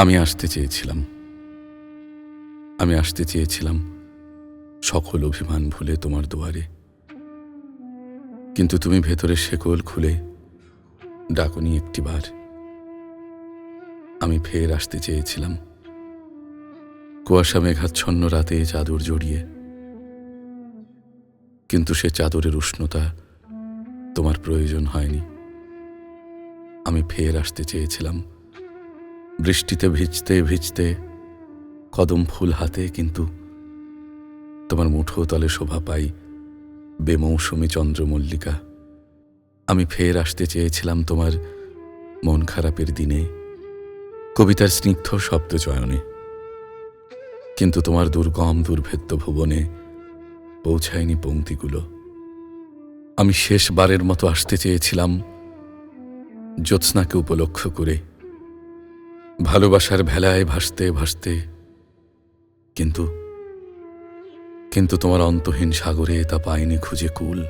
আমি আসতে চেয়েছিলাম আমি আসতে চেয়েছিলাম সকল অভিমান ভুলে তোমার দুয়ারে, কিন্তু তুমি ভেতরের শেকল খুলে ডাকনি একটিবার। আমি ফের আসতে চেয়েছিলাম কুয়াশা মেঘাচ্ছন্ন রাতে চাদর জড়িয়ে, কিন্তু সে চাদরের উষ্ণতা তোমার প্রয়োজন হয়নি। আমি ফের আসতে চেয়েছিলাম বৃষ্টিতে ভিজতে ভিজতে কদম ফুল হাতে, কিন্তু তোমার মুঠো তলে শোভা পাই বেমৌসুমী চন্দ্রমল্লিকা। আমি ফের আসতে চেয়েছিলাম তোমার মন খারাপের দিনে কবিতার স্নিগ্ধ শব্দ চয়নে, কিন্তু তোমার দুর্গম দুর্ভেদ্য ভুবনে পৌঁছায়নি পংক্তিগুলো। আমি শেষবারের মতো আসতে চেয়েছিলাম জ্যোৎস্নাকে উপলক্ষ করে, ভালোবাসার ভেলায় ভাসতে ভাসতে, কিন্তু কিন্তু তোমার অন্তহীন সাগরে তা পাইনি খুঁজে কুল।